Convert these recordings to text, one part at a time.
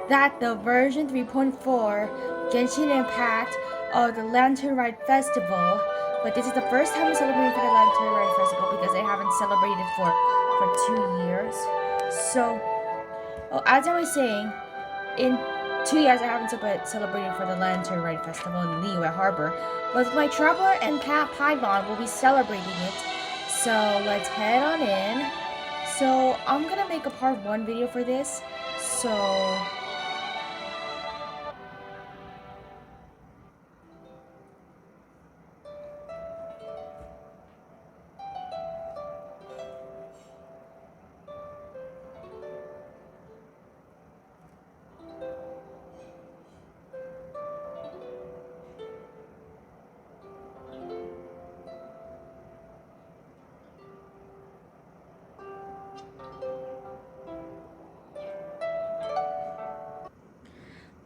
that the version 3.4 Genshin Impact of the Lantern Ride Festival, but this is the first time I'm celebrating for the Lantern Ride Festival because I haven't celebrated for 2 years. So, as I was saying, in 2 years I haven't celebrated for the Lantern Ride Festival in Liyue Harbor, but my Traveler and Paimon will be celebrating it. So let's head on in. So I'm gonna make a part 1 video for this. So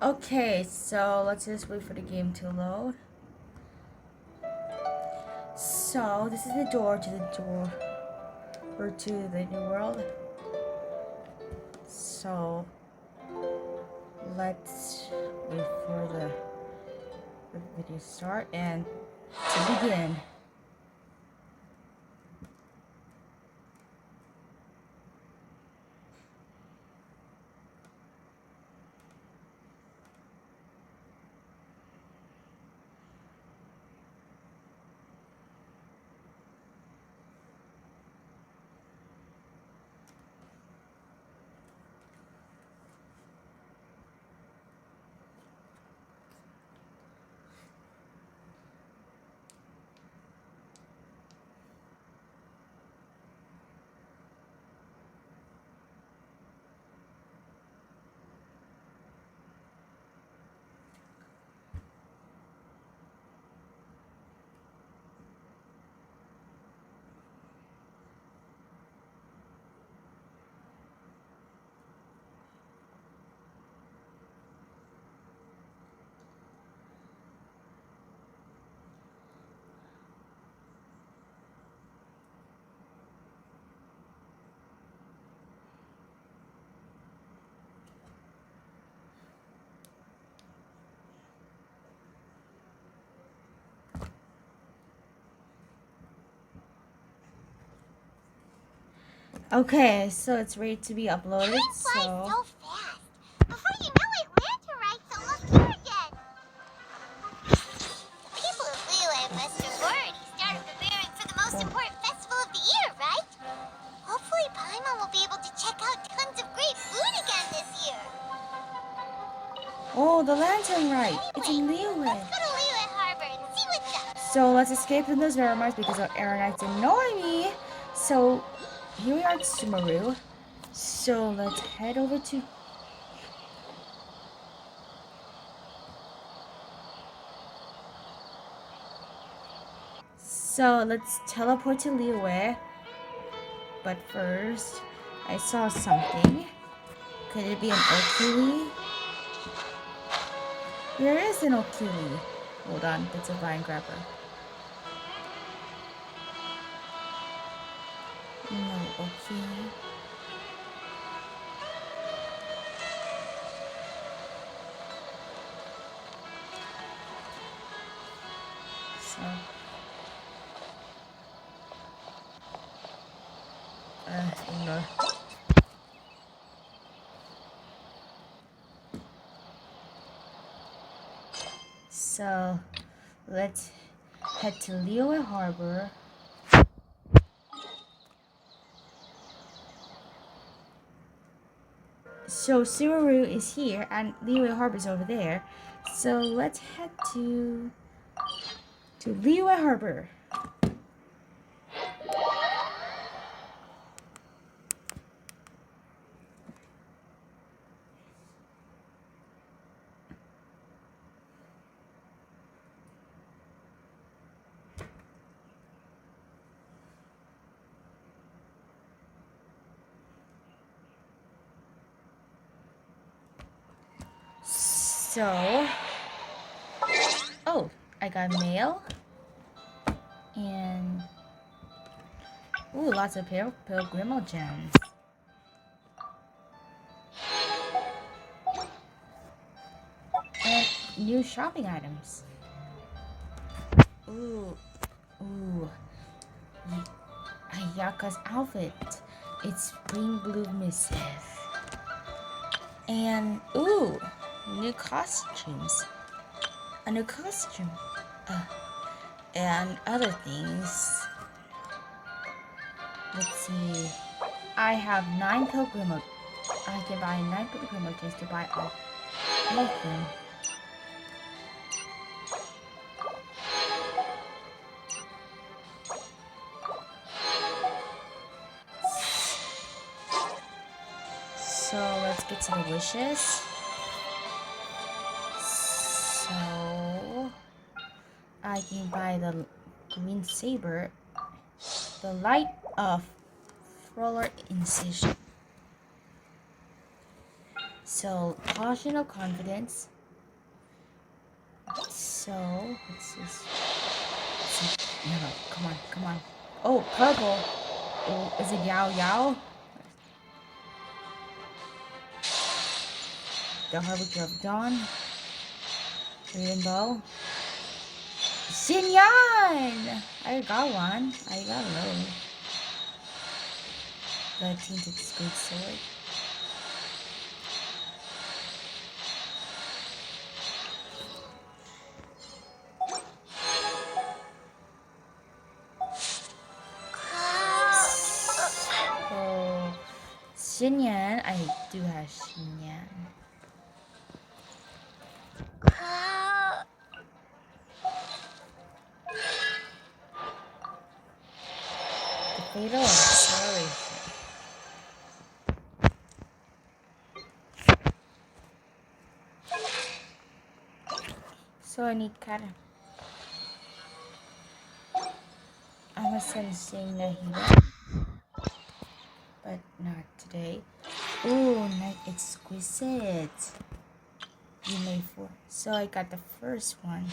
okay, so let's just wait for the game to load. So this is the door to the new world. So let's wait for the video to start and to begin. Okay, so it's ready to be uploaded. So fast. Before you know it, Lantern Ride's almost here again. The people of Liyue must have already started preparing for the most important festival of the year, right? Hopefully Paimon will be able to check out tons of great food again this year. oh, the Lantern Ride. It's in Anyway, Liyue. let's go to Liyue Harbor and see what's up. So let's escape from those Veramites because our Aeronites annoy me. So here we are at Sumeru. So let's head over to... So let's teleport to Liyue. But first, I saw something. Could it be an Okuli? There is an Okuli. Hold on, that's a vine grabber. No Okuli. So... ignore. So, let's head to Liyue Harbor. So, Sumeru is here and Liyue Harbor is over there. So, let's head to Liyue Harbor. So, oh, I got mail. And, ooh, lots of Pilgrimal gems. new shopping items. Ooh, ooh. Ayaka's outfit. It's spring blue missive. And ooh, new costumes. A new costume. And other things. Let's see. I have 9 pilgrim. I can buy 9 pilgrimages to buy all anything. So let's get to the wishes. So I can buy the green saber, the light of roller incision. So caution of confidence. So what's this? No, come on. Oh, purple. Oh, is it Yao Yao? The Harbinger of Dawn. Rainbow. Xinyan! I got one. I got low. The Tinted Squid Sword. So, Xinyan. I do have Xinyan. The Fatal Acceleration. So I need Kara. I'm a sensing Nahida, but not today. Ooh, night exquisite. You made 4. So I got the first one.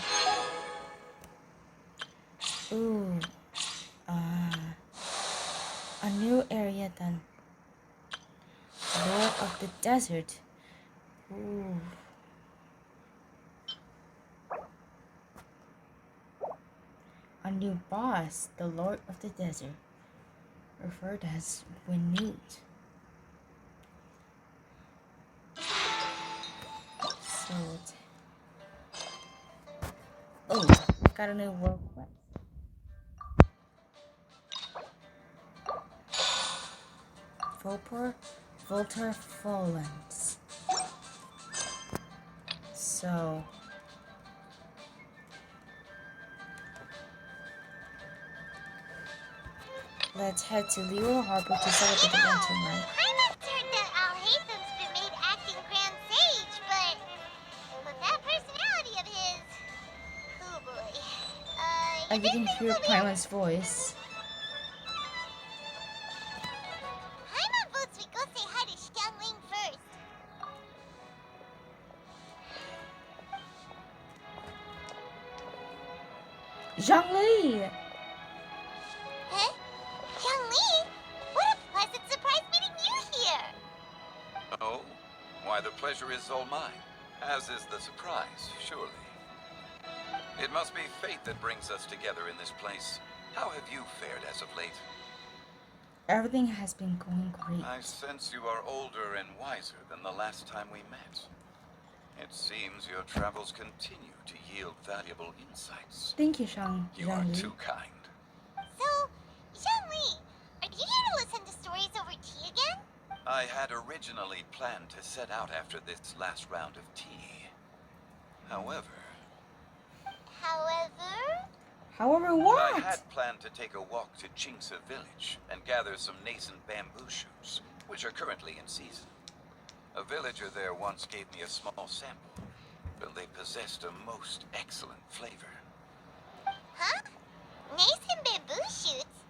Ooh, a new area done. Lord of the Desert. Ooh. A new boss, the Lord of the Desert, referred as renewed. So, oh, got a new world quest. Volter Fallens. So, let's head to Leo Harbor to celebrate the lantern ride. I've heard that Alhaitham's been made acting Grand Sage, but that personality of his, oh boy. You can hear Paimon's voice. Paimon votes we go say hi to Xiangling first. Zhangli! Huh? Xiangling? What a pleasant surprise meeting you here! Oh? Why, the pleasure is all mine, as is the surprise, surely. It must be fate that brings us together in this place. How have you fared as of late? Everything has been going great. I sense you are older and wiser than the last time we met. It seems your travels continue to yield valuable insights. Thank you, Zhangli. You are too kind. So, Xiangling, are you here to listen to stories over tea again? I had originally planned to set out after this last round of tea. However, However, what? I had planned to take a walk to Chingsa village and gather some nascent bamboo shoots, which are currently in season. A villager there once gave me a small sample, but they possessed a most excellent flavor. Huh? Nascent bamboo shoots?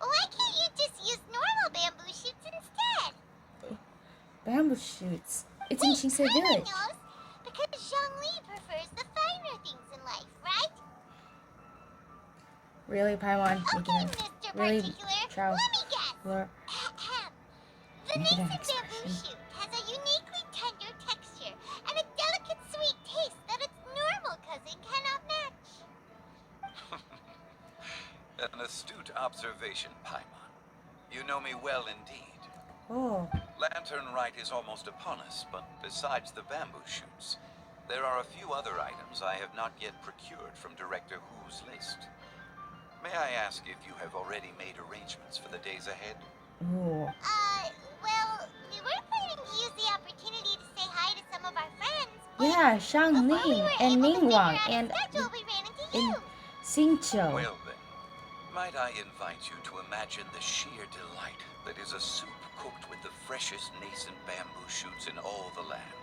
Why can't you just use normal bamboo shoots instead? Bamboo shoots. It's in Chingsa village. Knows, because Zhangli prefers the finer things in life, right? Really, Paimon? Okay, Mr. Really, Particular, Chow. let me guess. Or The Make it an nascent bamboo expression. shoot has a uniquely tender texture and a delicate sweet taste that its observation, Paimon. You know me well indeed. Oh. Lantern Rite is almost upon us, but besides the bamboo shoots, there are a few other items I have not yet procured from Director Hu's list. May I ask if you have already made arrangements for the days ahead? Oh. Well, we were planning to use the opportunity to say hi to some of our friends, but Yeah, Shang before we Ning were and able to figure Ningguang out and a schedule, we ran into in you. Xingqiu. Well then, might I invite you to imagine the sheer delight that is a soup cooked with the freshest nascent bamboo shoots in all the land.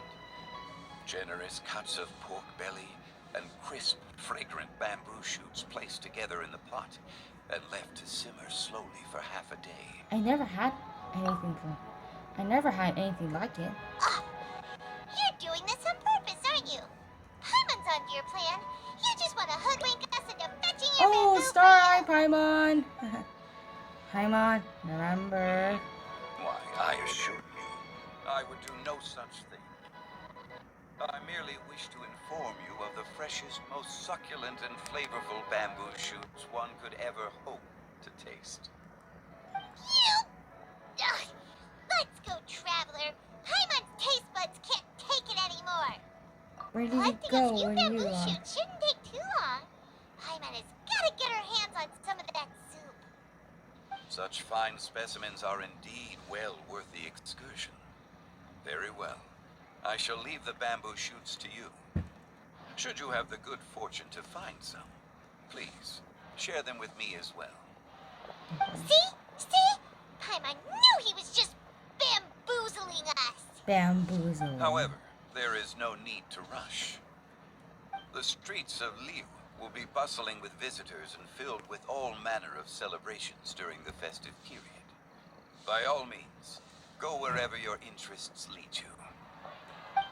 Generous cuts of pork belly and crisp, fragrant bamboo shoots placed together in the pot and left to simmer slowly for half a day. I never had anything like it. Ah, you're doing this on purpose, aren't you? Paimon's onto your plan. You just want to hoodwink us into fetching your Oh, bamboo Star Eye for you. Paimon. Paimon, remember? Why, I assure you, I would do no such thing. I merely wish to inform you of the freshest, most succulent and flavorful bamboo shoots one could ever hope to taste. You! Ugh. Let's go, Traveler. Paimon's taste buds can't take it anymore. Where did you Collecting a go few when bamboo you shoots shouldn't take too long. Paimon has got to get her hands on some of that soup. Such fine specimens are indeed well worth the excursion. Very well. I shall leave the bamboo shoots to you. Should you have the good fortune to find some, please share them with me as well. See? Paimon knew he was just bamboozling us. bamboozled? However, there is no need to rush. The streets of Liu will be bustling with visitors and filled with all manner of celebrations during the festive period. By all means, go wherever your interests lead you.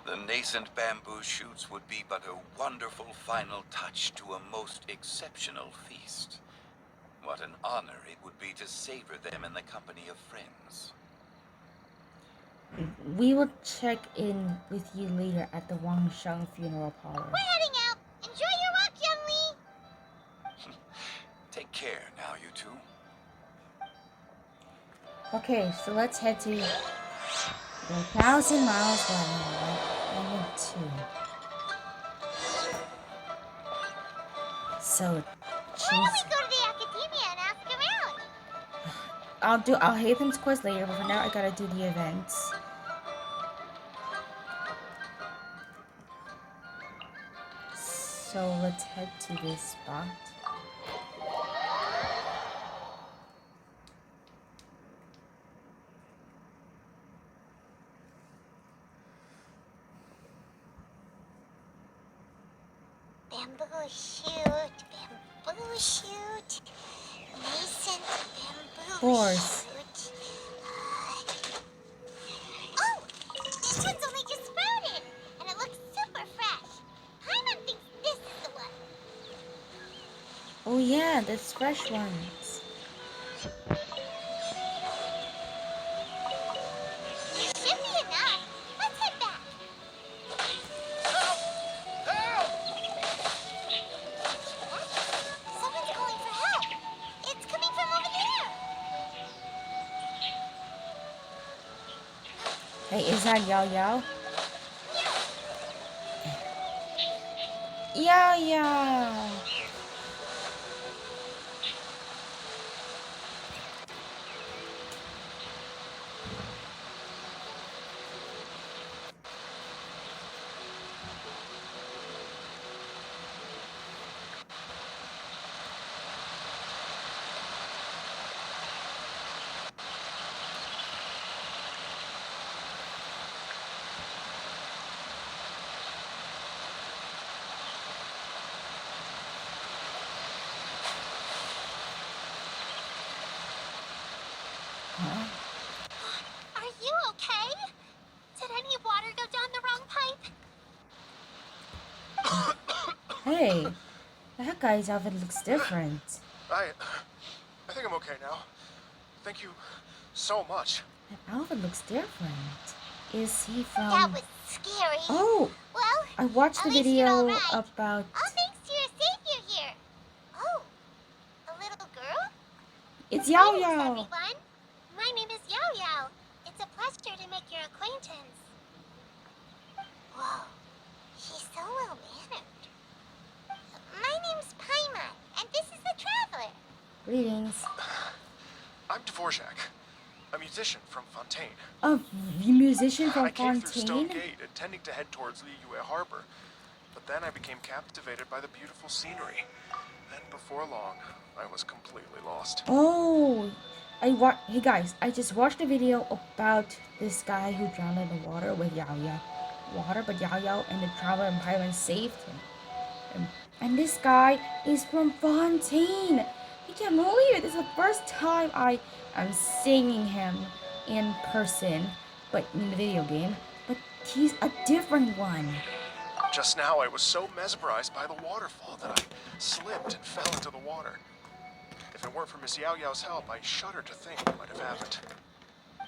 The nascent bamboo shoots would be but a wonderful final touch to a most exceptional feast. What an honor it would be to savor them in the company of friends. We will check in with you later at the Wangsheng funeral parlor. We're heading out. Enjoy your walk, young Lee. Take care now, you two. Okay, so let's head to 1,000 miles away. Only 2. So, Why don't we go to the academia and ask around? I'll hit Haytham's quest later, but for now I gotta do the events. So let's head to this spot. Bamboo shoot, nascent bamboo Course. shoot. Oh, this one's only just sprouted, and it looks super fresh. Paimon thinks this is the one. Oh yeah, that's fresh ones. This should be enough. Let's head back. Someone's calling for help. It's coming from over there. Hey, is that Yao Yao? Yao Yao! Huh? Are you okay? Did any water go down the wrong pipe? Hey, that guy's outfit looks different. I think I'm okay now. Thank you so much. That outfit looks different. Is he from... That was scary. Oh! Well, I watched the at least you're video all right. about... All thanks to your savior here. Oh, a little girl? It's Yao Greetings, Yao. everyone. My name is Yao Yao. It's a pleasure to make your acquaintance. Whoa, she's so well mannered. My name's Paimon, and this is the Traveler. Greetings. I'm Dvorak, a musician from Fontaine. A musician from I came through Stone Fontaine? Gate, intending to head towards Liyue Harbor, but then I became captivated by the beautiful scenery. And before long, I was completely lost. Oh, hey guys, I just watched a video about this guy who drowned in the water with Yao Yao. But Yao Yao and the Traveler and Paimon saved him. And this guy is from Fontaine. I can't believe it. This is the first time I am seeing him in person, but in the video game. But he's a different one. Just now, I was so mesmerized by the waterfall that I slipped and fell into the water. If it weren't for Miss Yao Yao's help, I shudder to think what might have happened.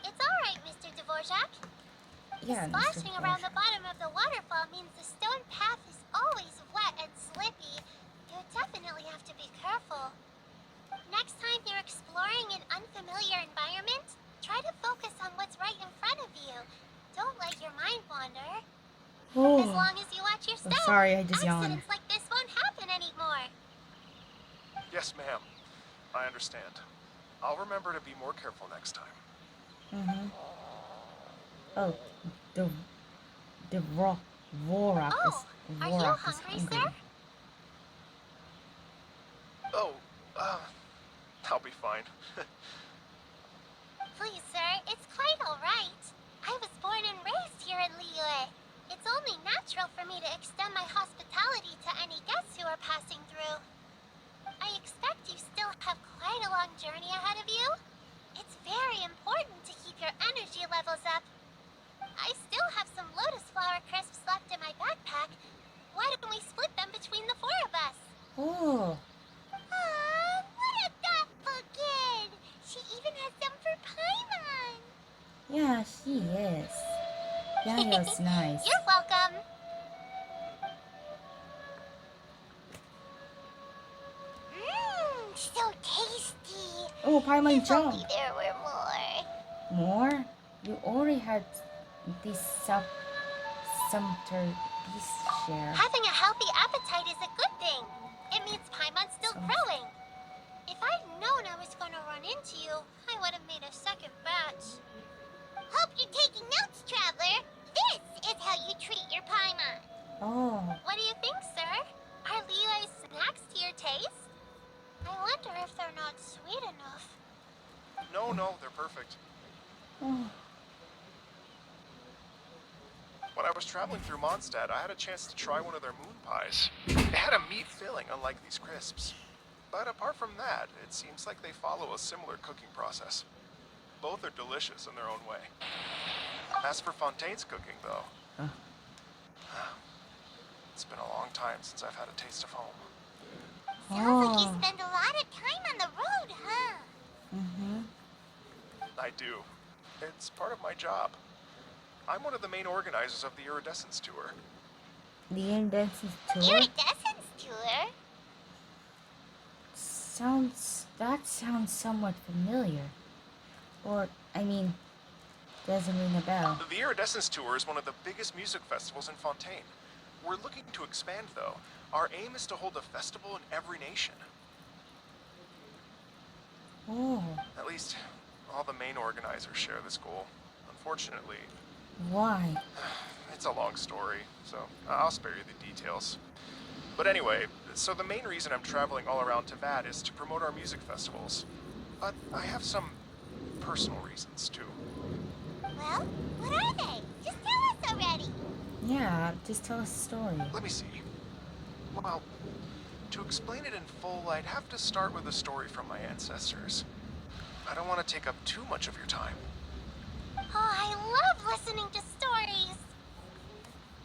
It's all right, Mr. Dvorak. Yeah, Splashing around the bottom of the waterfall means the stone path is always wet and slippy. You definitely have to be careful. Next time you're exploring an unfamiliar environment, try to focus on what's right in front of you. Don't let your mind wander. As Oh, long as you watch your step, sorry, I just yawned. accidents like this won't happen anymore. Yes, ma'am. I understand. I'll remember to be more careful next time. Mm-hmm. Oh, the Vorak Oh, are you Vorak is hungry, sir? Oh, I'll be fine. Please, sir, it's quite all right. I was born and raised here in Liyue. It's only natural for me to extend my hospitality to any guests who are passing through. I expect you still have quite a long journey ahead of you. It's very important to keep your energy levels up. I still have some lotus flower crisps left in my backpack. Why don't we split them between the four of us? Oh, Aw, what a thoughtful kid! She even has some for Paimon! yeah, she is. Yao Yao's nice. You're welcome! Mmm, so tasty! Oh, Paimon If only jump. there were more. More? You already had this sumter beast share. Having a healthy appetite is a good thing. It means Paimon's still growing. If I'd known I was gonna run into you, I would have made a second batch. Hope you're taking notes, Traveler. This is how you treat your Paimon. Oh, What do you think, sir? Are Liyue's snacks to your taste? I wonder if they're not sweet enough. No, they're perfect. oh, When I was traveling through Mondstadt, I had a chance to try one of their moon pies. It had a meat filling, unlike these crisps. But apart from that, it seems like they follow a similar cooking process. Both are delicious in their own way. As for Fontaine's cooking, though, it's been a long time since I've had a taste of home. Sounds like you oh. spend a lot of time on the road, huh? Mm-hmm. I do. It's part of my job. I'm one of the main organizers of the Iridescence Tour. The Iridescence tour Iridescence tour? that sounds somewhat familiar. Or, I mean, doesn't ring a bell. The Iridescence Tour is one of the biggest music festivals in Fontaine. We're looking to expand, though. Our aim is to hold a festival in every nation. Oh, At least, all the main organizers share this goal. Unfortunately, why? it's a long story, so I'll spare you the details. But anyway, so the main reason I'm traveling all around Tavad is to promote our music festivals. But I have some personal reasons, too. Well, what are they? Just tell us already. Yeah, just tell us a story. Let me see. Well, to explain it in full, I'd have to start with a story from my ancestors. I don't want to take up too much of your time. Oh, I love listening to stories.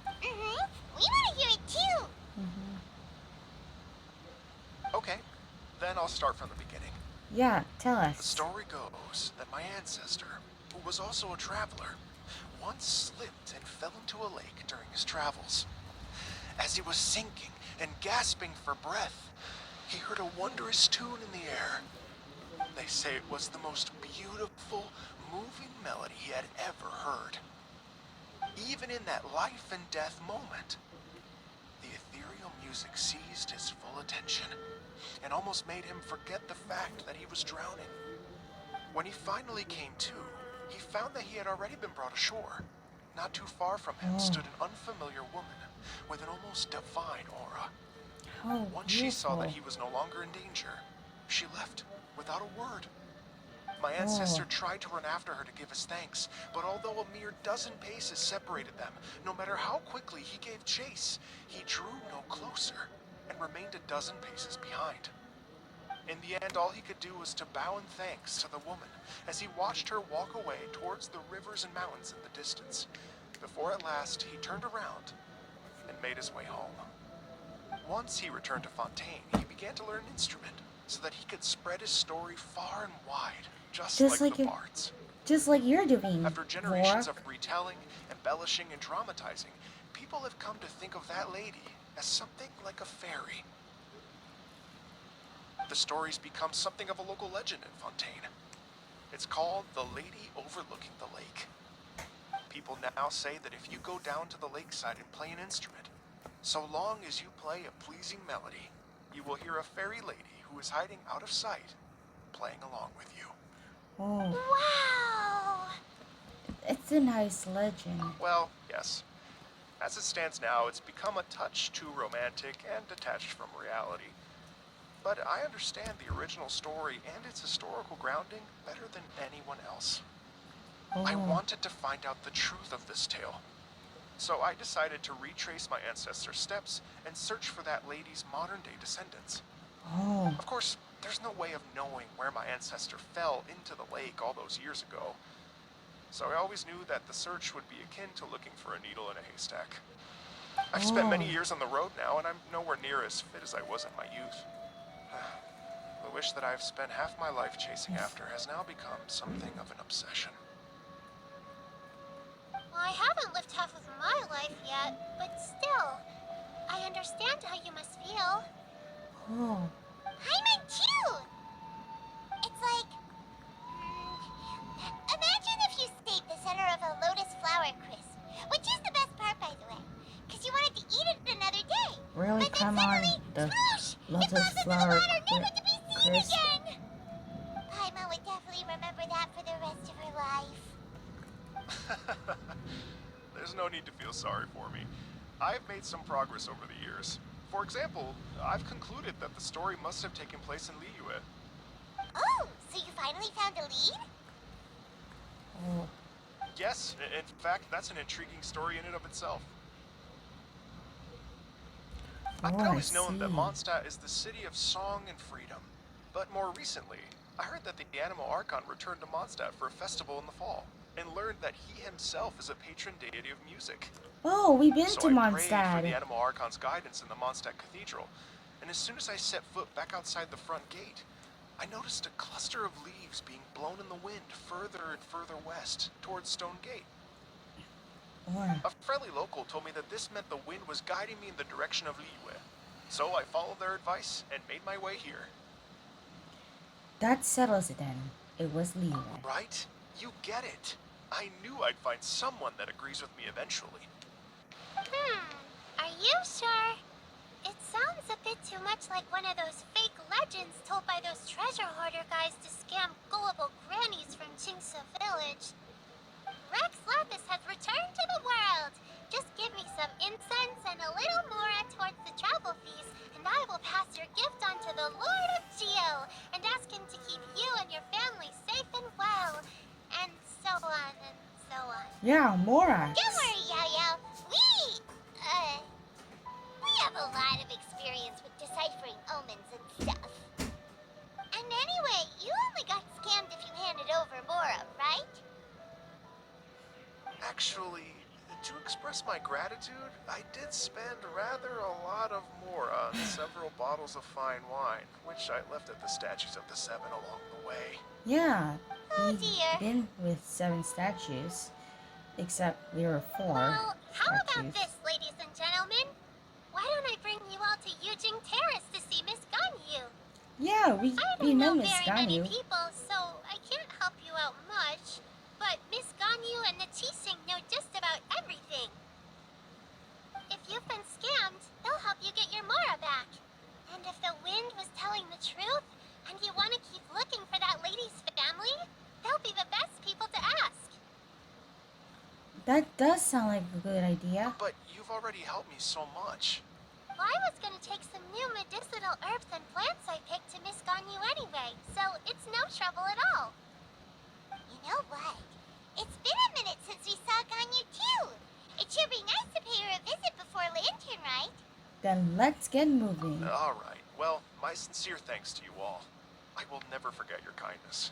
Mm-hmm. We want to hear it too. Mm-hmm. Okay, then I'll start from the beginning. Yeah, tell The us. story goes that my ancestor, who was also a traveler, once slipped and fell into a lake during his travels. As he was sinking and gasping for breath, he heard a wondrous tune in the air. They say it was the most beautiful, moving melody he had ever heard. Even in that life and death moment, the ethereal music seized his full attention and almost made him forget the fact that he was drowning. When he finally came to, he found that he had already been brought ashore. Not too far from him stood an unfamiliar woman with an almost divine aura. How Once she saw that beautiful. he was no longer in danger, she left without a word. My ancestor tried to run after her to give his thanks, but although a mere dozen paces separated them, no matter how quickly he gave chase, he drew no closer and remained a dozen paces behind. In the end, all he could do was to bow in thanks to the woman as he watched her walk away towards the rivers and mountains in the distance, before at last he turned around and made his way home. Once he returned to Fontaine, he began to learn an instrument so that he could spread his story far and wide, just like the bards. Just like you're doing, After generations Vork. of retelling, embellishing, and dramatizing, people have come to think of that lady as something like a fairy. The story's become something of a local legend in Fontaine. It's called the Lady Overlooking the Lake. People now say that if you go down to the lakeside and play an instrument, so long as you play a pleasing melody, you will hear a fairy lady who is hiding out of sight, playing along with you. Oh, Wow! it's a nice legend. Well, yes. As it stands now, it's become a touch too romantic and detached from reality. But I understand the original story and its historical grounding better than anyone else. I wanted to find out the truth of this tale. So I decided to retrace my ancestors' steps and search for that lady's modern-day descendants. Oh, Of course, there's no way of knowing where my ancestor fell into the lake all those years ago. So I always knew that the search would be akin to looking for a needle in a haystack. I've spent many years on the road now, and I'm nowhere near as fit as I was in my youth. The wish that I've spent half my life chasing after has now become something of an obsession. Well, I haven't lived half of my life yet, but still, I understand how you must feel. oh, I might too! It's like... imagine if you stayed the center of a lotus flower crisp, which is the best part, by the way, because you wanted to eat it another day. really? But then Come on, suddenly, the swoosh! It lotus falls into the flower water, never to be seen crisp. again! Paimon would definitely remember that for the rest of her life. There's no need to feel sorry for me. I've made some progress over the years. For example, I've concluded that the story must have taken place in Liyue. Oh, so you finally found a lead? Oh, Yes, in fact, that's an intriguing story in and of itself. I've I always known that see. Mondstadt is the city of song and freedom. But more recently, I heard that the Animal Archon returned to Mondstadt for a festival in the fall, and learned that he himself is a patron deity of music. Oh, we've been So to I prayed for the Mondstadt. Animal Archon's guidance in the Mondstadt Cathedral, and as soon as I set foot back outside the front gate, I noticed a cluster of leaves being blown in the wind further and further west, towards Stone Gate. Oh, A friendly local told me that this meant the wind was guiding me in the direction of Liyue. So I followed their advice and made my way here. that settles it then. It was Leo. Right? You get it. I knew I'd find someone that agrees with me eventually. Are you sure? It sounds a bit too much like one of those fake legends told by those treasure hoarder guys to scam gullible grannies from Chingsa Village. Rex Lapis has returned to the world. Just give me some incense and a little more towards the travel fees, and I will pass your gift on to the Lord of Geo and ask him to keep you and your family safe and well. And so on and so on. Yeah, Morax. Don't worry, Yao Yao. We have a lot of experience with deciphering omens and stuff. And anyway, you only got scammed if you handed over Mora, right? Actually, to express my gratitude, I did spend rather a lot of more on several bottles of fine wine, which I left at the statues of the Seven along the way. Yeah, Oh, we've dear. been with 7 statues, except there were 4 Well, how about statues. this, ladies and gentlemen? Why don't I bring you all to Yujing Terrace to see Miss Ganyu? Yeah, we I don't know know Miss very many Ganyu. people been scammed, they'll help you get your Mora back. And if the wind was telling the truth, and you want to keep looking for that lady's family, they'll be the best people to ask. That does sound like a good idea. But you've already helped me so much. Well, I was gonna take some new medicinal herbs and plants I picked to Miss Ganyu anyway, so it's no trouble at all. You know what? It's been a minute since we saw Ganyu too. It should be nice to pay her a visit before Lantern, right? Then let's get moving. All right. Well, my sincere thanks to you all. I will never forget your kindness.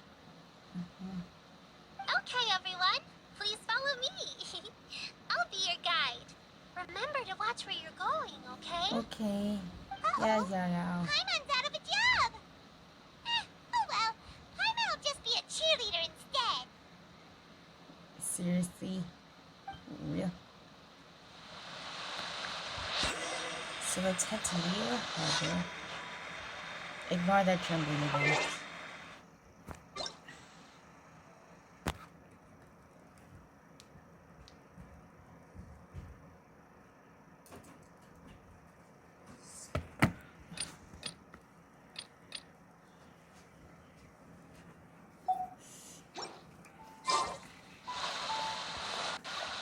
Okay, everyone. Please follow me. I'll be your guide. Remember to watch where you're going, okay? Okay. Uh-oh. Yeah. Paimon's out of a job. Oh well. Paimon will just be a cheerleader instead. Seriously. Real. So let's head to Leo Harbor. Ignore that trembling again.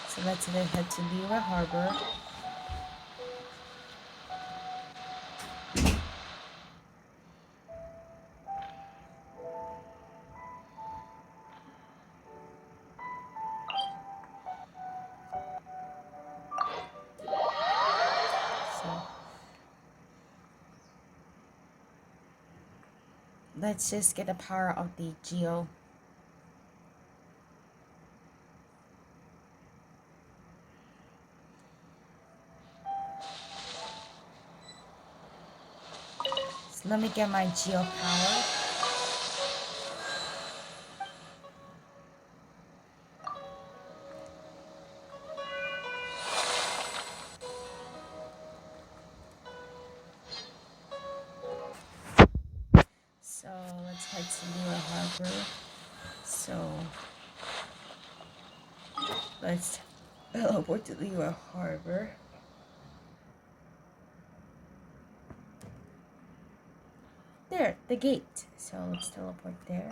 So let's head to Leo Harbor. Let's just get the power of the Geo. So let me get my Geo power. So let's head to Lure Harbor. So let's teleport to Lure Harbor. There, the gate. So let's teleport there.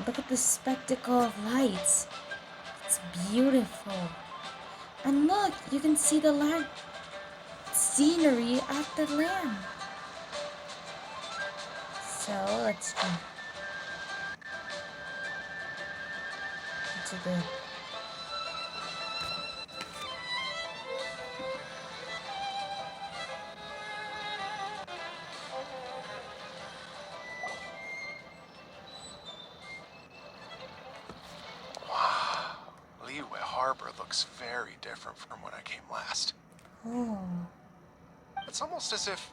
Look at the spectacle of lights. It's beautiful. And look, you can see the land scenery at the land. So let's go into the Liyue Harbor looks very different from when I came last. oh. It's almost as if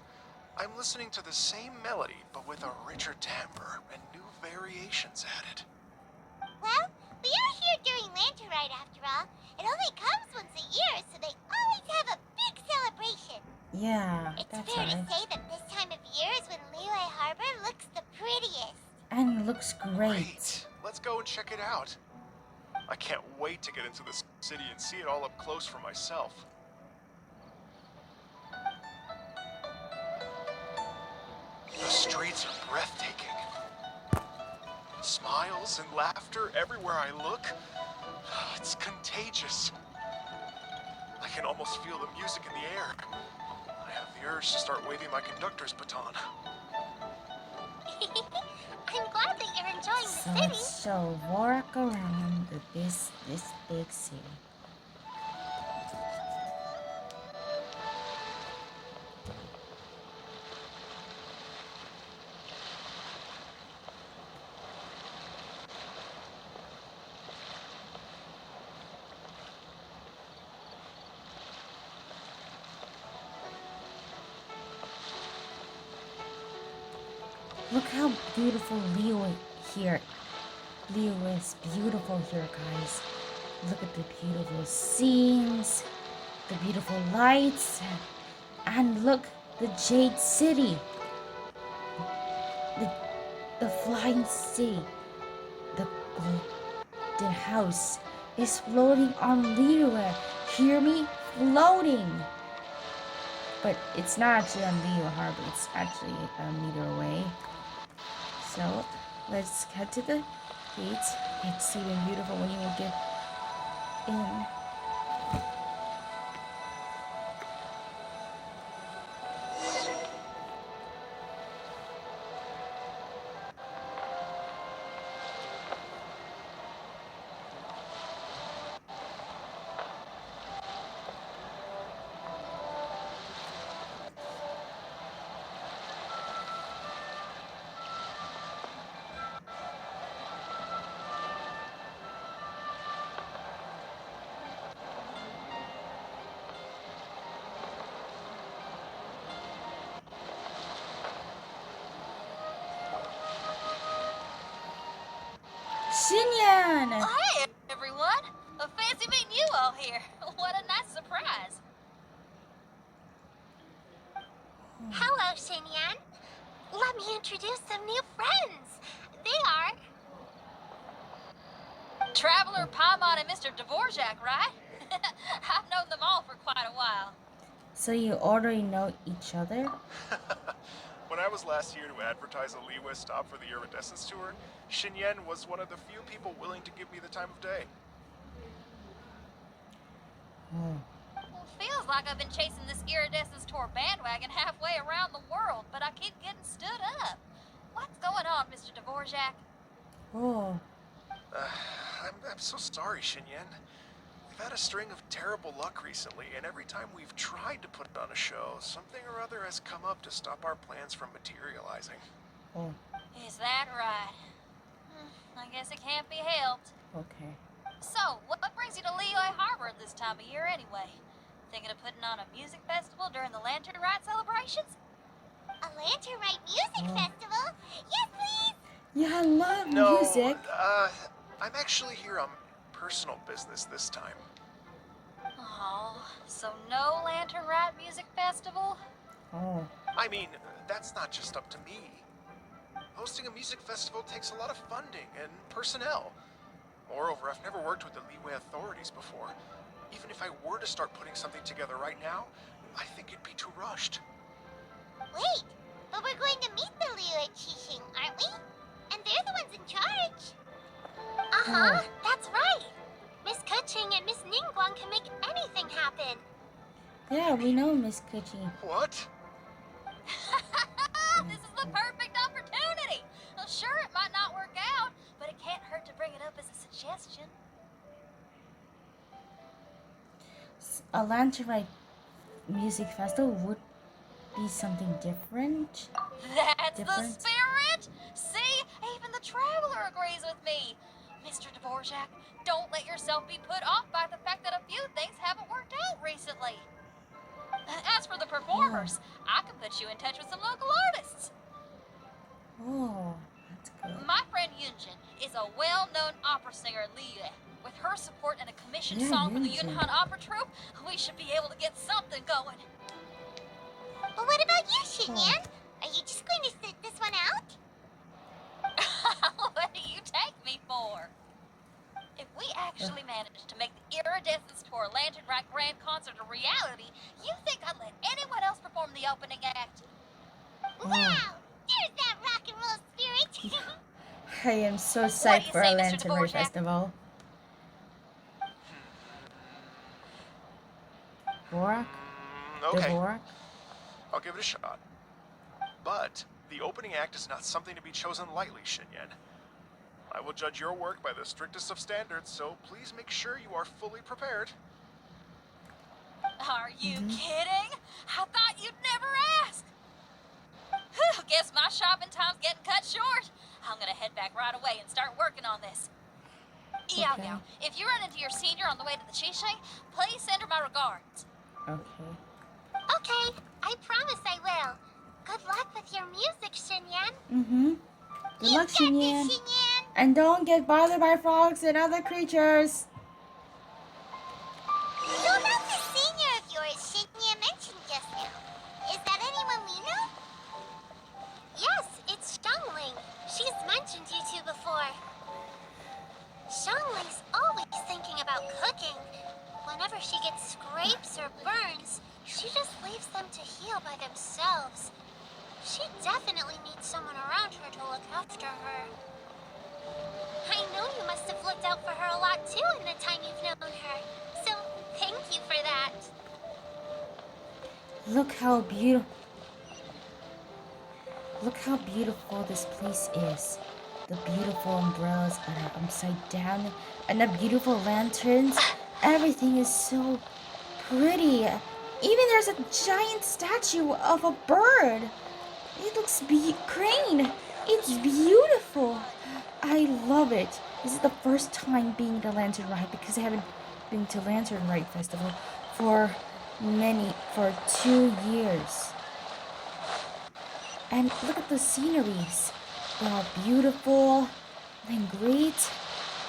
I'm listening to the same melody, but with a richer timbre and new variations added. Well, we are here during Lantern Rite after all. It only comes once a year, so they always have a big celebration. Yeah, It's that's fair right. to say that this time of year is when Liyue Harbor looks the prettiest. And it looks great. Great. Let's go and check it out. I can't wait to get into this city and see it all up close for myself. The streets are breathtaking. Smiles and laughter everywhere I look. It's contagious. I can almost feel the music in the air. I have the urge to start waving my conductor's baton. I'm glad that you're enjoying So the city. let's show walk around this big city. Look how beautiful Leo here. Leo is beautiful here, guys. Look at the beautiful scenes, the beautiful lights, and look, the Jade City, the, the flying sea, the golden house is floating on Liyue. Hear me? Floating! But it's not actually on Liyue Harbor, it's actually a meter away. So, let's head to the gates. It's even beautiful when you will get in. Xinyan! Hi, everyone. Fancy meeting you all here. What a nice surprise. Hello, Xinyan. Let me introduce some new friends. They are... Traveler, Paimon, and Mr. Dvorak, right? I've known them all for quite a while. So you already know each other? When I was last here to advertise a Liyue stop for the Iridescence Tour, Xinyan was one of the few people willing to give me the time of day. Oh. Well, feels like I've been chasing this Iridescence Tour bandwagon halfway around the world, but I keep getting stood up. What's going on, Mr. Dvorak? Oh. I'm so sorry, Xinyan. We've had a string of terrible luck recently, and every time we've tried to put on a show, something or other has come up to stop our plans from materializing. Oh. Is that right? I guess it can't be helped. Okay. So, what brings you to Liyue Harbor this time of year anyway? Thinking of putting on a music festival during the Lantern Rite celebrations? A Lantern Rite music festival? Yes, please! Yeah, I love No, music. I'm actually here on personal business this time. Oh, so no Lantern Rite music festival? Oh. I mean, that's not just up to me. Hosting a music festival takes a lot of funding and personnel. Moreover, I've never worked with the Liyue authorities before. Even if I were to start putting something together right now, I think it'd be too rushed. Wait, but we're going to meet the Liyue Qixing, aren't we? And they're the ones in charge. Uh-huh, that's right. Miss Kuching and Miss Ningguang can make anything happen. Yeah, we know Miss Kuchi. What? This is the perfect opportunity. Well, sure, it might not work out, but it can't hurt to bring it up as a suggestion. A Lantern Rite music festival would be something different. That's Different. the spirit! See, even the Traveler agrees with me. Mr. Dvorak, don't let yourself be put off by the fact that a few things haven't worked out recently. As for the performers, I can put you in touch with some local artists. Oh, that's good. My friend Yunjin is a well-known opera singer in Liyue. With her support and a commissioned Yeah, song for the Yunjin. Yunhan Opera Troupe, we should be able to get something going. But what about you, Xinyan? Are you just going to sit this one out? What do you take me for? If we actually manage to make the Iridescence Tour Lantern Rite Grand Concert a reality, you think I'd let anyone else perform the opening act? Wow! There's that rock and roll spirit! I am so What psyched do you for say, a Mr. Lantern Rite Dvorak? festival. Dvorak? Okay, Dvorak? I'll give it a shot. But the opening act is not something to be chosen lightly, Xinyan. I will judge your work by the strictest of standards, so please make sure you are fully prepared. Are you kidding? I thought you'd never ask. Whew, guess my shopping time's getting cut short. I'm gonna head back right away and start working on this. Yao Okay. Yao, if you run into your senior on the way to the Qixing, please send her my regards. Okay. Okay, I promise I will. Good luck with your music, Xinyan. Mm-hmm. Good You luck, got this, Xinyan. Xinyan. And don't get bothered by frogs and other creatures. So about this senior of yours Shinya mentioned just now. Is that anyone we know? Yes, it's Xiangling. She's mentioned you two before. Xiangling's always thinking about cooking. Whenever she gets scrapes or burns, she just leaves them to heal by themselves. She definitely needs someone around her to look after her. I know you must have looked out for her a lot too in the time you've known her. So, thank you for that. Look how beautiful this place is. The beautiful umbrellas that are upside down and the beautiful lanterns. Everything is so pretty. Even there's a giant statue of a bird. It looks crane. It's beautiful. I love it. This is the first time being at a lantern ride because I haven't been to Lantern Ride Festival for 2 years. And look at the sceneries. They're all beautiful and great.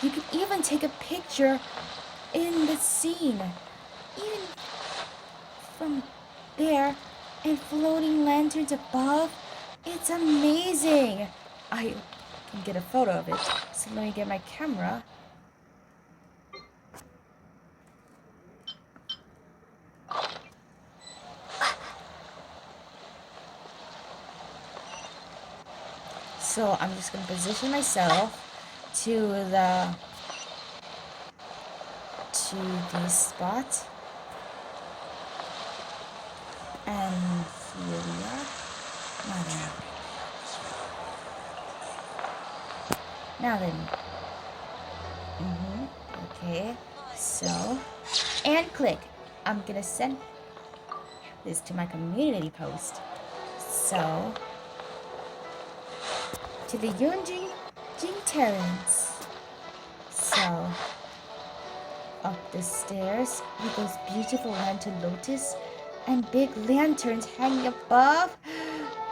You can even take a picture in the scene. Even from there and floating lanterns above. It's amazing. I can get a photo of it. So let me get my camera. So I'm just going to position myself to this spot. And here we are. Now then. Okay. So, and click. I'm gonna send this to my community post. So, to the Yunjin Terrace. So, up the stairs with those beautiful lantern lotus and big lanterns hanging above.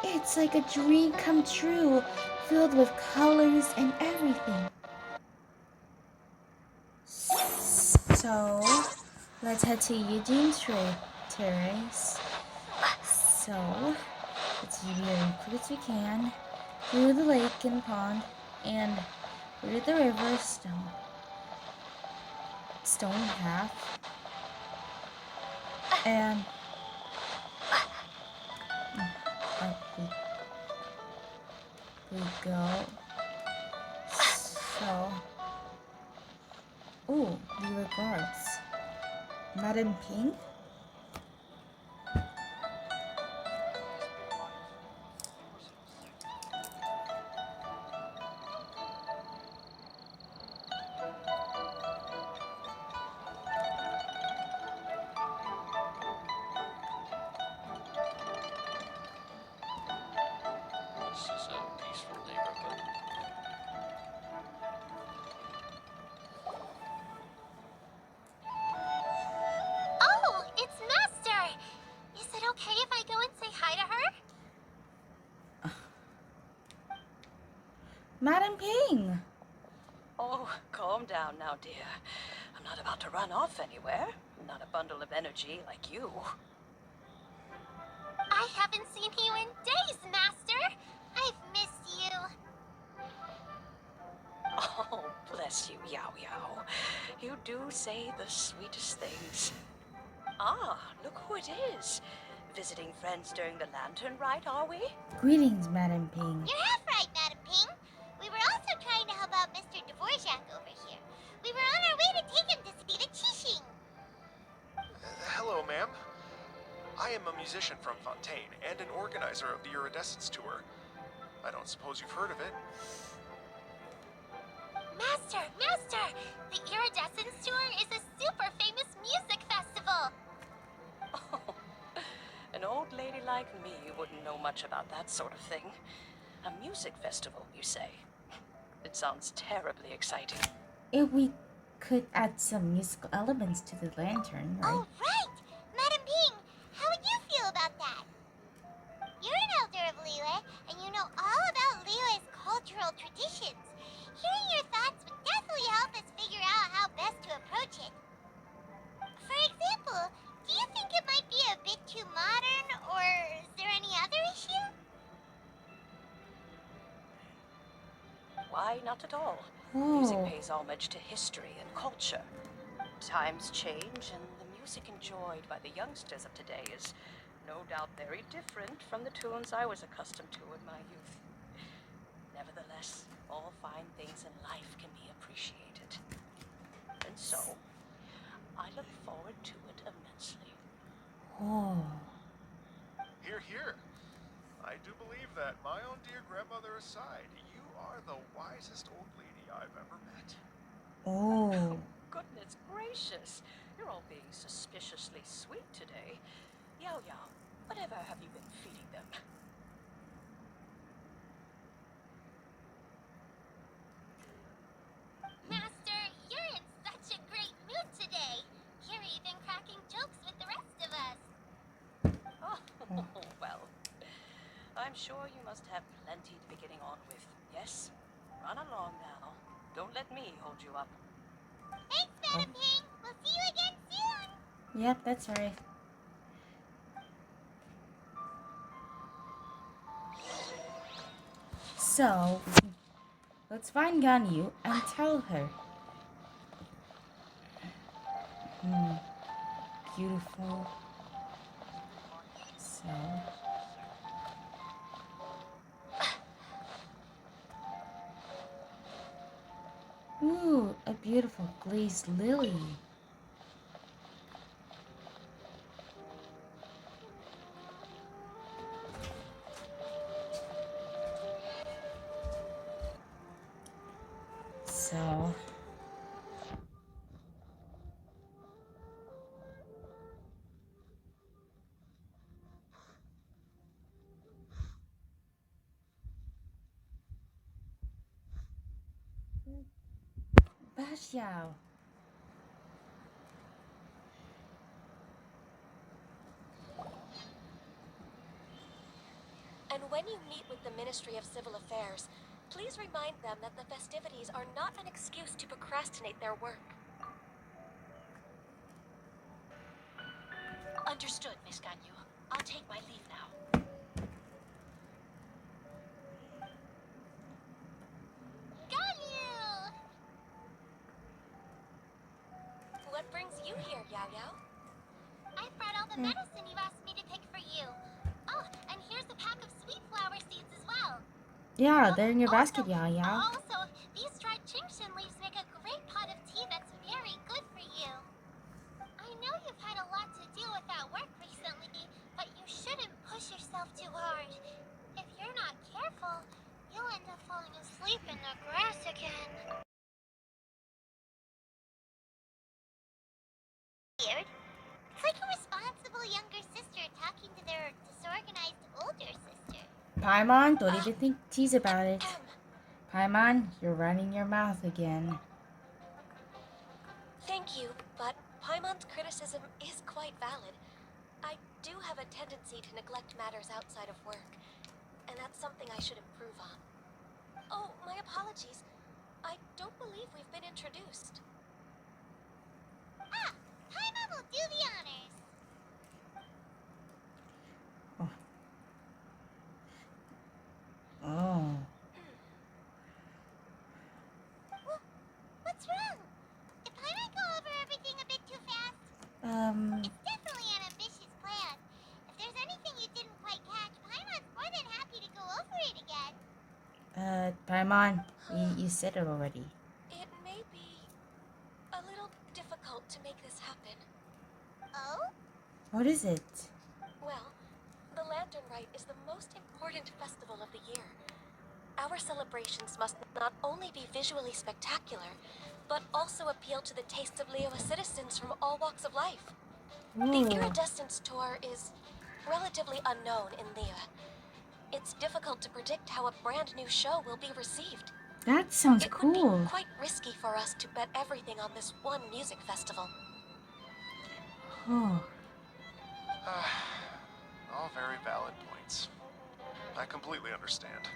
It's like a dream come true, filled with colors and everything. So, let's head to Eugene's Terrace. So, let's be as quick as we can through the lake and pond and through the river stone path. And up we go. So, ooh, new guards. Madam Ping? This is a peaceful neighborhood. Oh, it's Master! Is it okay if I go and say hi to her? Madam Ping! Oh, calm down now, dear. I'm not about to run off anywhere. I'm not a bundle of energy like you. I haven't seen you in days, Master! I've missed you. Oh, bless you, Yao Yao. You do say the sweetest things. Ah, look who it is. Visiting friends during the lantern ride, are we? Greetings, Madam Ping. You're half right, Madam Ping. We were also trying to help out Mr. Dvorak over here. We were on our way to take him to see the Qixing. Hello, ma'am. I am a musician from Fontaine and an organizer of the Iridescence Tour. I don't suppose you've heard of it. Master! The Iridescence Tour is a super famous music festival! Oh, an old lady like me wouldn't know much about that sort of thing. A music festival, you say? It sounds terribly exciting. If we could add some musical elements to the lantern, right? Oh, right! Madam Ping, how would you feel about that? You're an elder of Liyue, and you know all about Liyue's cultural traditions. Hearing your thoughts would definitely help us figure out how best to approach it. For example, do you think it might be a bit too modern, or is there any other issue? Why, not at all. Music Oh. pays homage to history and culture. Times change, and the music enjoyed by the youngsters of today is no doubt very different from the tunes I was accustomed to in my youth. Nevertheless, all fine things in life can be appreciated. And so, I look forward to it immensely. Oh. Here, here. I do believe that, my own dear grandmother aside, you are the wisest old lady I've ever met. Oh. Goodness gracious, you're all being suspiciously sweet today. Yao Yao, whatever have you been feeding them? Master, you're in such a great mood today. You're even cracking jokes with the rest of us. Oh, well, I'm sure you must have plenty to be getting on with. Yes? Run along now. Don't let me hold you up. Thanks, Madam Ping. We'll see you again soon. Yep, that's right. So, let's find Ganyu and tell her. Beautiful. So. Ooh, a beautiful glazed lily. So. Bashiao. And when you meet with the Ministry of Civil Affairs, please remind them that the festivities are not an excuse to procrastinate their work. Understood, Miss Ganyu. I'll take my leave now. Ganyu! What brings you here, Yao Yao? I brought all the medicine you asked me to pick for you. Oh, and here's a pack of sweet flower seeds as well. Yeah, they're in your Also- basket, Yao Yao. Also, these dried genshin leaves make a great pot of tea that's very good for you. I know you've had a lot to do with that work recently, but you shouldn't push yourself too hard. If you're not careful, you'll end up falling asleep in the grass again. Weird. It's like a responsible younger sister talking to their disorganized older sister. Paimon, don't even think tease about it. Paimon, you're running your mouth again. Thank you, but Paimon's criticism is quite valid. I do have a tendency to neglect matters outside of work, and that's something I should improve on. Oh, my apologies. I don't believe we've been introduced. Ah, Paimon will do the honors. Oh. What's wrong? Did Paimon go over everything a bit too fast? It's definitely an ambitious plan. If there's anything you didn't quite catch, Paimon's more than happy to go over it again. Paimon, you said it already. It may be a little difficult to make this happen. Oh? What is it? Well, the Lantern Rite is the most important festival of the year. Our celebrations must not only be visually spectacular, but also appeal to the tastes of Liyue citizens from all walks of life. The Ooh. Iridescence Tour is relatively unknown in Liyue. It's difficult to predict how a brand new show will be received. That sounds It would cool. be quite risky for us to bet everything on this one music festival. Oh. All very valid points. I completely understand.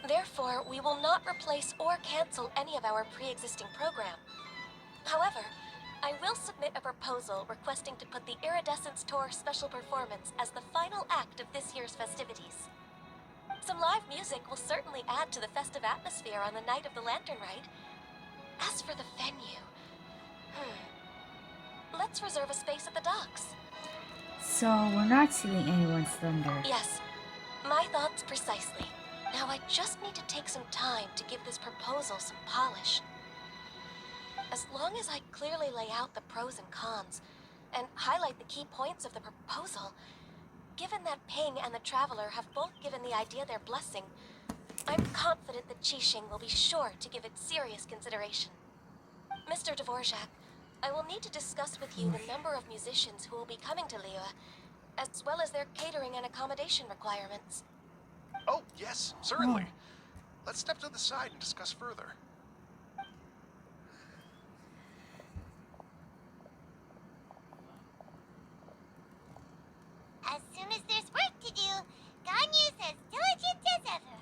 Therefore, we will not replace or cancel any of our pre-existing program. However, I will submit a proposal requesting to put the Iridescence Tour special performance as the final act of this year's festivities. Some live music will certainly add to the festive atmosphere on the night of the Lantern Rite. As for the venue, let's reserve a space at the docks. So we're not stealing anyone's thunder. Yes, my thoughts precisely. Now I just need to take some time to give this proposal some polish. As long as I clearly lay out the pros and cons, and highlight the key points of the proposal, given that Ping and the Traveler have both given the idea their blessing, I'm confident that Qixing will be sure to give it serious consideration. Mr. Dvorak, I will need to discuss with you the number of musicians who will be coming to Liyue, as well as their catering and accommodation requirements. Oh, yes, certainly. Let's step to the side and discuss further. As soon as there's work to do, Ganyu's as diligent as ever.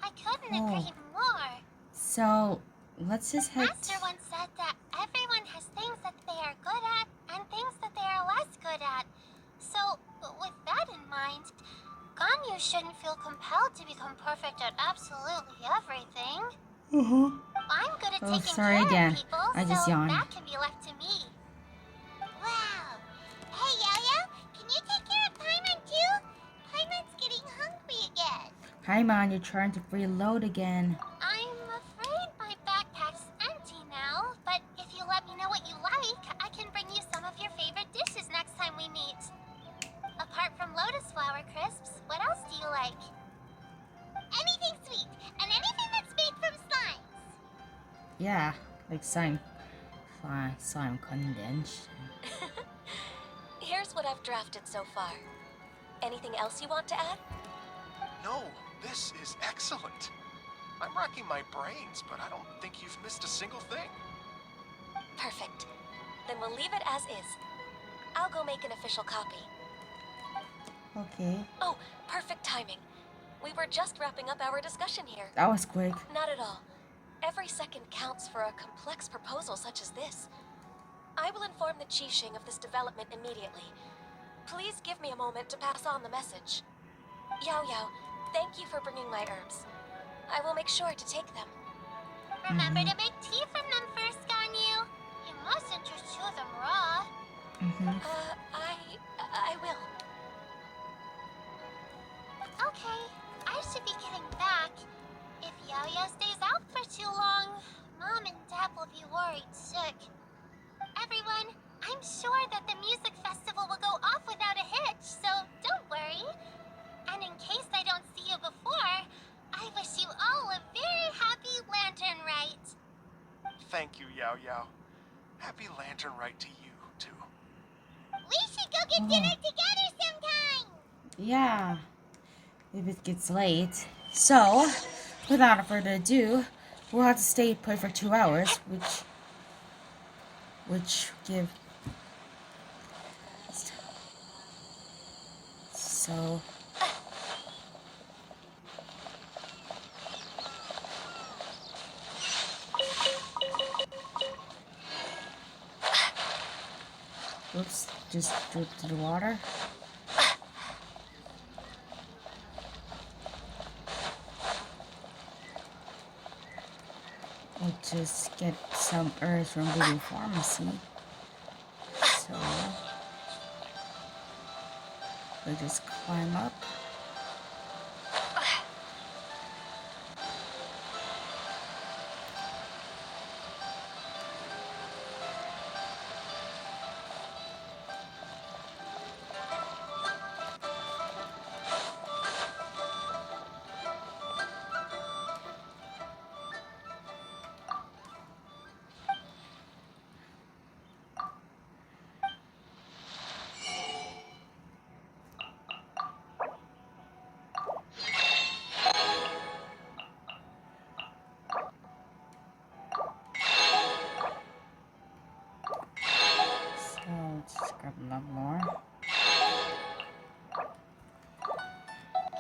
I couldn't agree more. So let's just head. Master once said that everyone has things that they are good at and things that they are less good at. So, with that in mind, Ganyu shouldn't feel compelled to become perfect at absolutely everything. I'm good at taking sorry care again. of people, I just so yawned. that can be left to me. Wow. Hey, Yo-Yo, can you take care of Paimon too? Paimon's getting hungry again. Paimon, you're trying to reload again. I'm afraid my backpack's empty now, but if you let me know what you like, I can bring you some of your favorite dishes next time we meet. Apart from lotus flower crisps, what else do you like? Anything sweet, and anything that's made from slimes. Yeah, like slime condensation. Here's what I've drafted so far. Anything else you want to add? No, this is excellent. I'm racking my brains, but I don't think you've missed a single thing. Perfect. Then we'll leave it as is. I'll go make an official copy. Okay, Oh, perfect timing. We were just wrapping up our discussion here. that was quick. Not at all. Every second counts for a complex proposal such as this. I will inform the Qixing of this development immediately. Please give me a moment to pass on the message. Yao Yao, thank you for bringing my herbs. I will make sure to take them. Remember to make tea from them first, Ganyu. You mustn't just chew them raw. I will. Okay, I should be getting back. If Yo-Yo stays out for too long, Mom and Dad will be worried sick. Everyone, I'm sure that the music festival will go off without a hitch, so don't worry. And in case I don't see you before, I wish you all a very happy Lantern Rite. Thank you, Yao Yao. Happy Lantern Rite to you, too. We should go get dinner together sometime! Yeah, if it gets late. So, without further ado, we'll have to stay put for 2 hours, which give. So. Oops, just dripped the water. We'll just get some herbs from Blue Pharmacy. So we'll just climb up. Let's grab a lot more.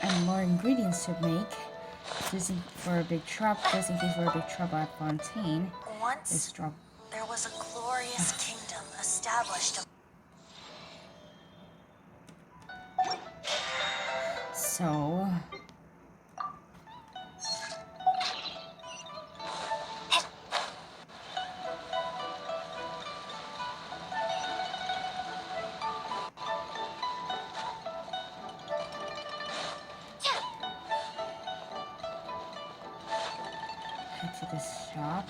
And more ingredients to make. Just in case for a big trouble at Fontaine. Once Is drop. there was a glorious glorious kingdom established. So... head to the shop.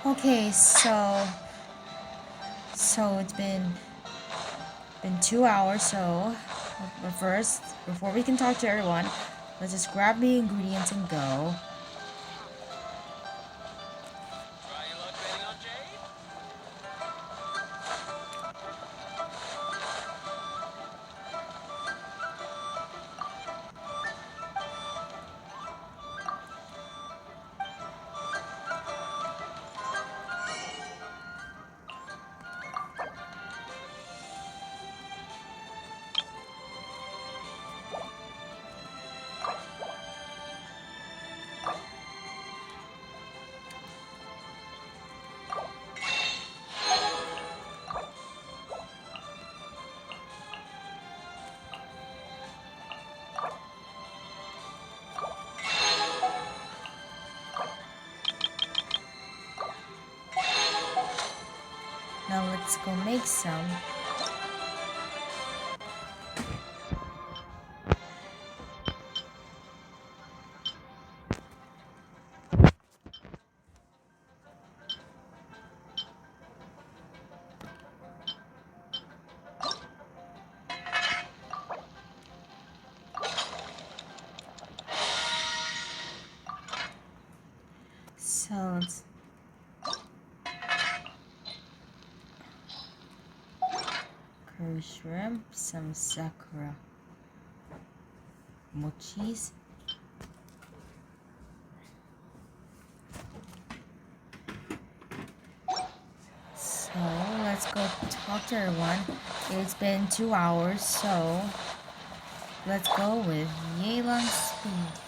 Okay, so it's been 2 hours. So, but first, before we can talk to everyone, let's just grab the ingredients and go. Try your luck betting on Jade? Now let's go make some. So let's curry shrimp, some sakura mochis. So let's go talk to everyone. It's been 2 hours, so let's go with Yelan Speed.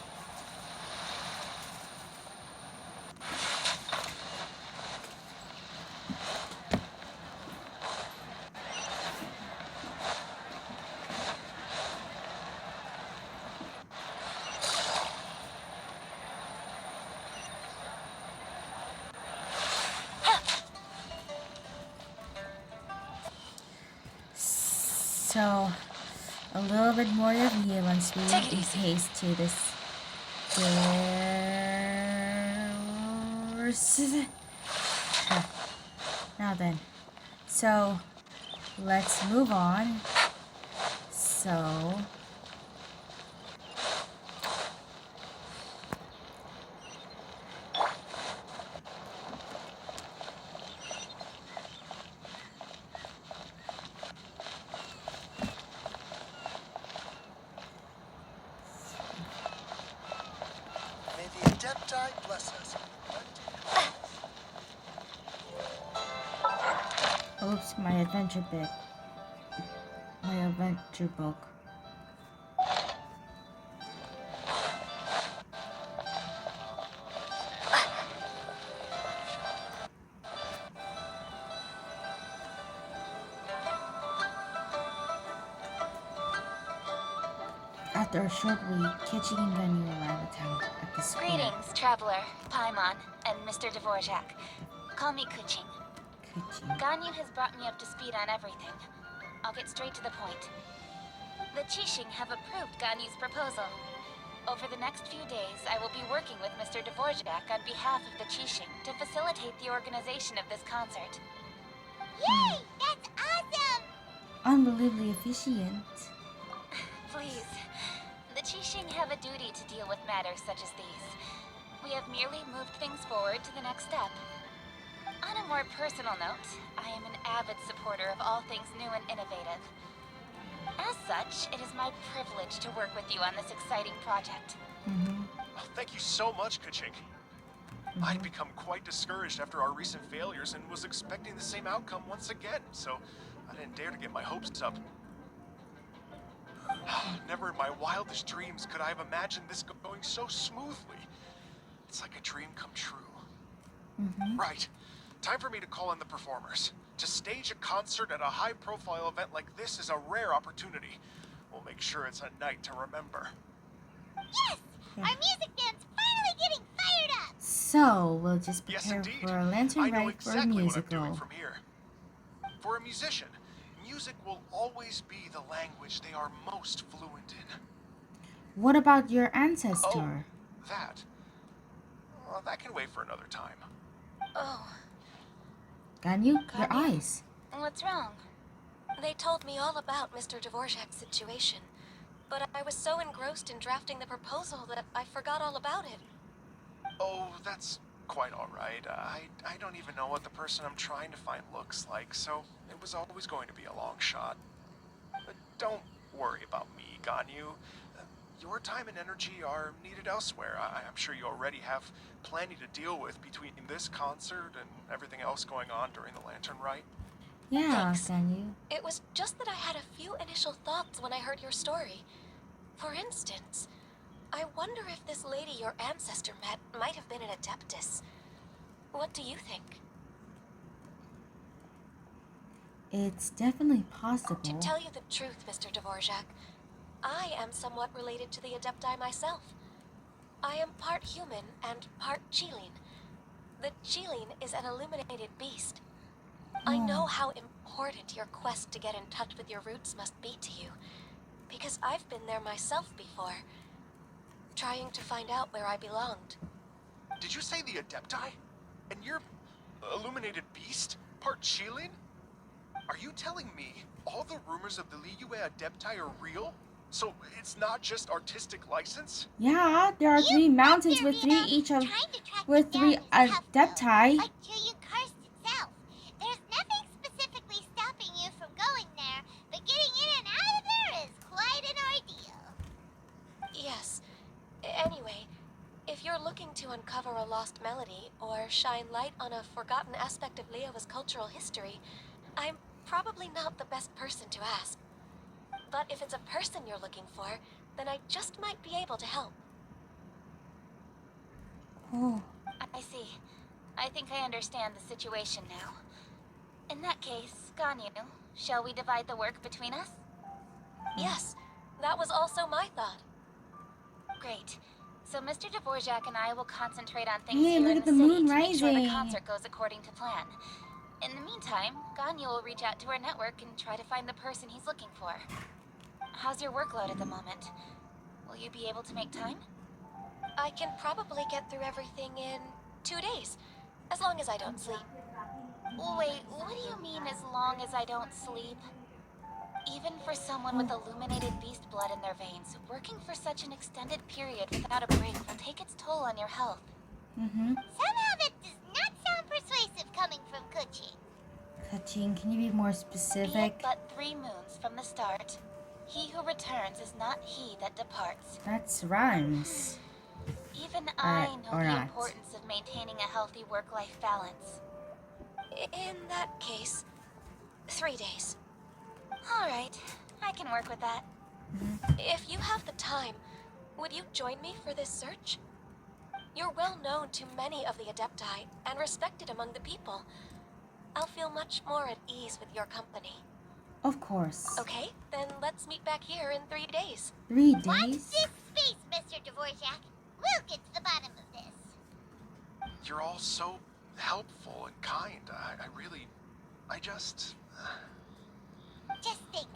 So, a little bit more of Yelan Speed in case to this Now then, so let's move on. So May the Adepti bless us. oops, my adventure book. My adventure book. After a short week, Kichi and Ganyu arrive at the square. Greetings, traveler, Paimon, and Mr. Dvorak. Call me Kuching. Kichi. Ganyu has brought me up to speed on everything. I'll get straight to the point. The Qixing have approved Ganyu's proposal. Over the next few days, I will be working with Mr. Dvorak on behalf of the Qixing to facilitate the organization of this concert. Yay! That's awesome! Unbelievably efficient. Please. The Qixing have a duty to deal with matters such as these. We have merely moved things forward to the next step. On a more personal note, I am an avid supporter of all things new and innovative. As such, it is my privilege to work with you on this exciting project. Thank you so much, Kachink. I'd become quite discouraged after our recent failures and was expecting the same outcome once again, so I didn't dare to get my hopes up. Never in my wildest dreams could I have imagined this going so smoothly. It's like a dream come true. Right. Time for me to call in the performers. To stage a concert at a high-profile event like this is a rare opportunity. We'll make sure it's a night to remember. Yes! Our music band's finally getting fired up! So, we'll just Yes, prepare indeed. for a lantern I know ride for a exactly what I'm doing musical. from here. For a musician, music will always be the language they are most fluent in. What about your ancestor? That. Well, that can wait for another time. Oh, Ganyu, your Ganyu. eyes. What's wrong? They told me all about Mr. Dvorak's situation, but I was so engrossed in drafting the proposal that I forgot all about it. Oh, that's quite all right. I don't even know what the person I'm trying to find looks like, so it was always going to be a long shot. But don't worry about me, Ganyu. Your time and energy are needed elsewhere. I'm sure you already have plenty to deal with between this concert and everything else going on during the Lantern Rite. Yeah, Thanks. Ganyu. It was just that I had a few initial thoughts when I heard your story. For instance, I wonder if this lady your ancestor met might have been an Adeptus. What do you think? It's definitely To possible. tell you the truth, Mr. Dvorak, I am somewhat related to the Adepti myself. I am part human and part Qilin. The Qilin is an illuminated beast. I know how important your quest to get in touch with your roots must be to you, because I've been there myself before, trying to find out where I belonged. Did you say the Adepti? And you're illuminated beast? Part Qilin? Are you telling me all the rumors of the Liyue Adepti are real? So it's not just artistic license? Yeah, there are three mountains with three each of with three adepti. Like Julian Karst itself. There's nothing specifically stopping you from going there, but getting in and out of there is quite an ordeal. Yes. Anyway, if you're looking to uncover a lost melody or shine light on a forgotten aspect of Liyue's cultural history, I'm probably not the best person to ask. But if it's a person you're looking for, then I just might be able to help. Oh, I see. I think I understand the situation now. In that case, Ganyu, shall we divide the work between us? Yes, that was also my thought. Great. So Mr. Dvorak and I will concentrate on things hey, here look in at the the city moon to make sure the rising. concert goes according to plan. In the meantime, Ganyu will reach out to our network and try to find the person he's looking for. How's your workload at the moment? Will you be able to make time? I can probably get through everything in 2 days, as long as I don't sleep. Wait, what do you mean as long as I don't sleep? Even for someone with illuminated beast blood in their veins, working for such an extended period without a break will take its toll on your health. Somehow that does not sound persuasive coming from Kuchi. Kachin, can you be more Be it specific? but 3 moons from the start. He who returns is not he that departs. That's rhymes. Even I know or the not. importance of maintaining a healthy work-life balance. In that case, 3 days. Alright, I can work with that. If you have the time, would you join me for this search? You're well known to many of the Adepti and respected among the people. I'll feel much more at ease with your company. Of course. Okay, then let's meet back here in 3 days. 3 Watch days? this space, Mr. Dvorak. We'll get to the bottom of this. You're all so helpful and kind. I just... Just think.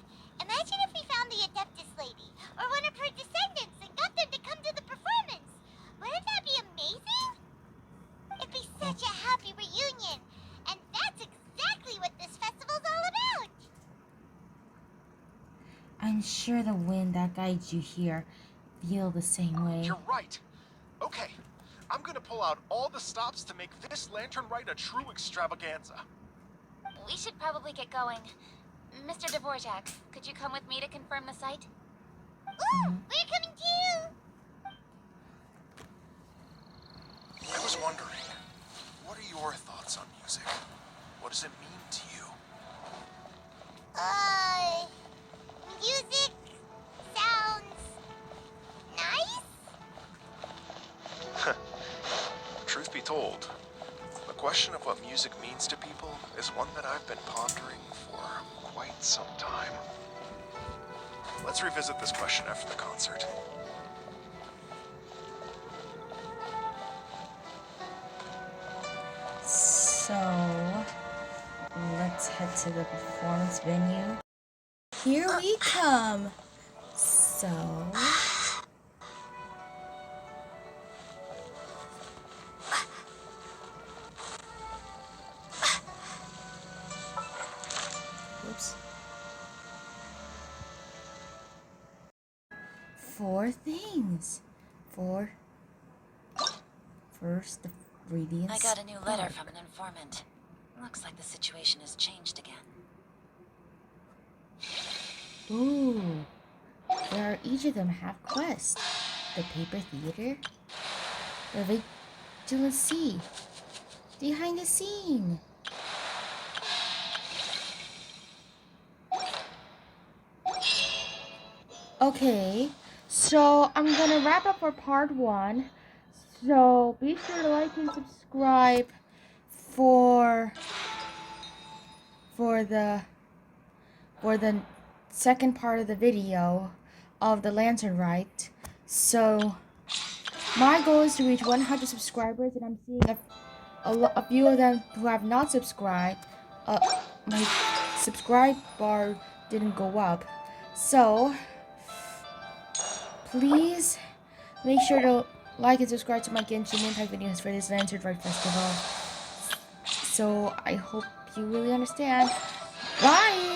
Imagine if we found the Adeptus lady, or one of her descendants, and got them to come to the performance. Wouldn't that be amazing? It'd be such a happy reunion. And that's exactly what this festival's all about. I'm sure the wind that guides you here feel the same way. You're right. Okay, I'm gonna pull out all the stops to make this Lantern Rite a true extravaganza. We should probably get going. Mr. Dvorak, could you come with me to confirm the site? Ooh, we're coming too. I was wondering, what are your thoughts on music? What does it mean to you? Music sounds nice? Truth be told, the question of what music means to people is one that I've been pondering for quite some time. Let's revisit this question after the concert. So, let's head to the performance venue. Here we come. So, oops. 4 things. First, the radiance. I got a new letter from an informant. Looks like the situation has changed again. Ooh. Where each of them have quests. The paper theater. The vigilance. Behind the scene. Okay, so I'm gonna wrap up for part 1. So be sure to like and subscribe for the second part of the video of the lantern ride. So my goal is to reach 100 subscribers, and I'm seeing a few of them who have not subscribed. My subscribe bar didn't go up, so please make sure to like and subscribe to my Genshin Impact videos for this Lantern Ride Festival. So I hope you really understand. Bye!